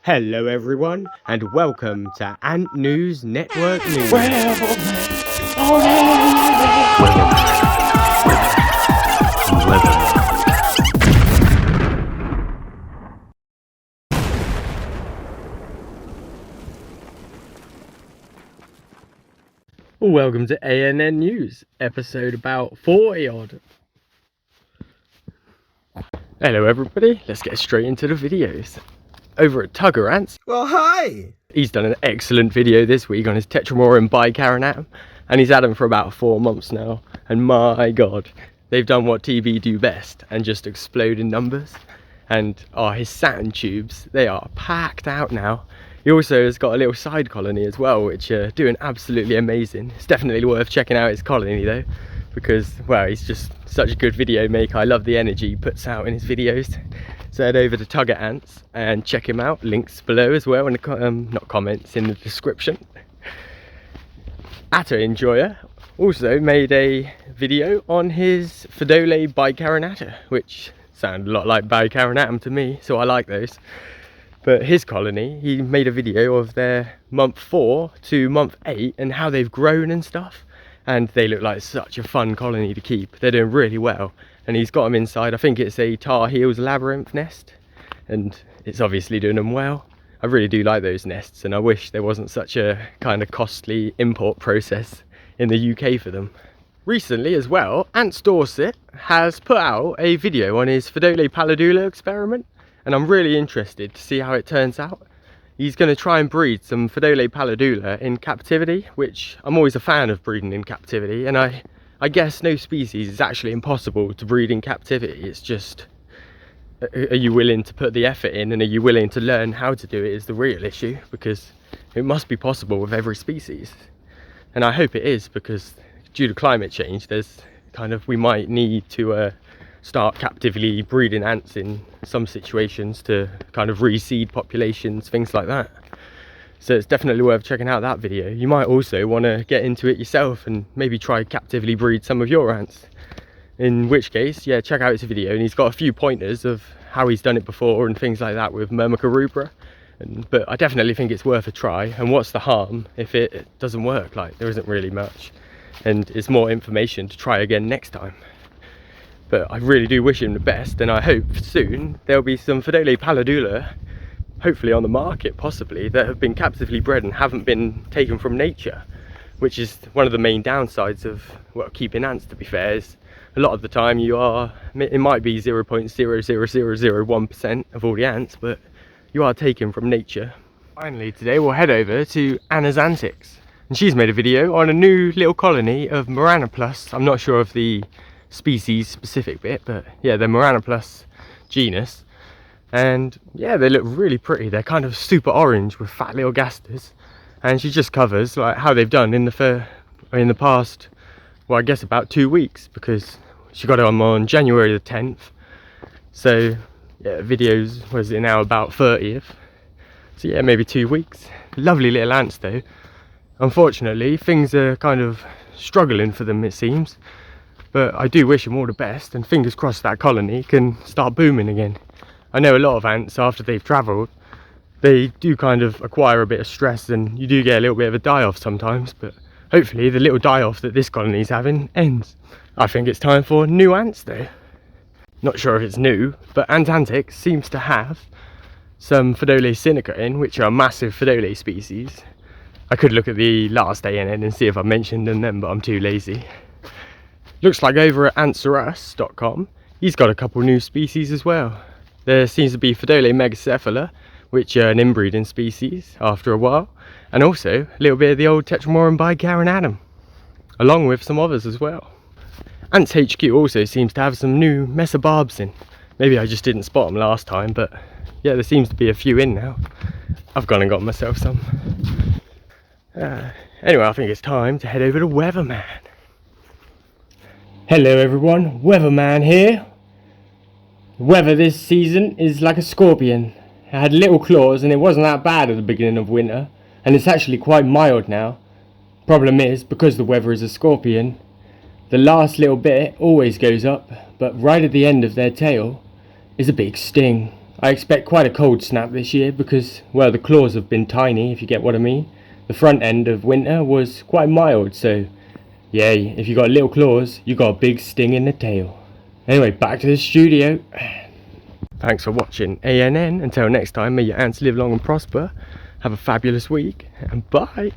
Hello everyone, and welcome to Ant News Network News. Welcome to ANN News, episode about 40 odd. Hello everybody, let's get straight into the videos. Over at Tuger Ants. Well, hi! He's done an excellent video this week on his Tetramorum by Carinata, and he's had them for about 4 months now. And my god, they've done what TB do best and just explode in numbers. And his satin tubes, they are packed out now. He also has got a little side colony as well, which are doing absolutely amazing. It's definitely worth checking out his colony though, because, well, he's just such a good video maker. I love the energy he puts out in his videos. So head over to Tuger Ants and check him out. Links below as well, in the not comments, in the description. Atta Enjoyer also made a video on his Fidopadula by Carinata, which sound a lot like by Carinatum to me, so I like those. But his colony, he made a video of their month 4 to month 8 and how they've grown and stuff. And they look like such a fun colony to keep. They're doing really well. And he's got them inside, I think it's a tar heels labyrinth nest. And it's obviously doing them well. I really do like those nests, and I wish there wasn't such a kind of costly import process in the UK for them. Recently as well, Ants Dorset has put out a video on his Fidopadula experiment. And I'm really interested to see how it turns out. He's going to try and breed some Fidopadula in captivity, which I'm always a fan of breeding in captivity, and I guess no species is actually impossible to breed in captivity. It's just, are you willing to put the effort in, and are you willing to learn how to do it is the real issue, because it must be possible with every species. And I hope it is, because due to climate change, there's we might need to start captively breeding ants in some situations to kind of reseed populations, things like that. So it's definitely worth checking out that video. You might also want to get into it yourself and maybe try captively breed some of your ants. In which case, yeah, check out his video, and he's got a few pointers of how he's done it before and things like that with Myrmica rubra. But I definitely think it's worth a try, and what's the harm if it doesn't work? Like, there isn't really much, and it's more information to try again next time. But I really do wish him the best, and I hope soon there'll be some Fidopadula, hopefully on the market possibly, that have been captively bred and haven't been taken from nature, which is one of the main downsides of, well, keeping ants, to be fair, is a lot of the time it might be 0.00001% of all the ants, but you are taken from nature. Finally today we'll head over to Anna's Antics, and she's made a video on a new little colony of Marana+. I'm not sure of the species specific bit, but yeah, the Marana+ genus, and yeah, they look really pretty. They're kind of super orange with fat little gasters, and she just covers like how they've done in the past, well, I guess about 2 weeks, because she got them on January the 10th. So yeah, videos, was it now, about 30th, so yeah, maybe 2 weeks. Lovely little ants though. Unfortunately things are kind of struggling for them, it seems. But I do wish them all the best, and fingers crossed that colony can start booming again. I know a lot of ants, after they've travelled, they do kind of acquire a bit of stress, and you do get a little bit of a die-off sometimes, but hopefully the little die-off that this colony's having ends. I think it's time for new ants though. Not sure if it's new, but Antics seems to have some Fidopadula sinica in, which are massive Fidopadula species. I could look at the last ANN and see if I mentioned them then, but I'm too lazy. Looks like over at answerus.com, he's got a couple new species as well. There seems to be Fidopadula megacephala, which are an inbreeding species after a while, and also a little bit of the old Tetramorum by Carinatum, along with some others as well. Ants HQ also seems to have some new mesobarbs in. Maybe I just didn't spot them last time, but yeah, there seems to be a few in now. I've gone and got myself some. Anyway, I think it's time to head over to Weatherman. Hello everyone, Weatherman here. The weather this season is like a scorpion. It had little claws and it wasn't that bad at the beginning of winter, and it's actually quite mild now. Problem is, because the weather is a scorpion, the last little bit always goes up, but right at the end of their tail is a big sting. I expect quite a cold snap this year because, well, the claws have been tiny, if you get what I mean. The front end of winter was quite mild, so yeah, if you got little claws, you got a big sting in the tail. Anyway, back to the studio. Thanks for watching ANN. Until next time, may your ants live long and prosper. Have a fabulous week, and bye.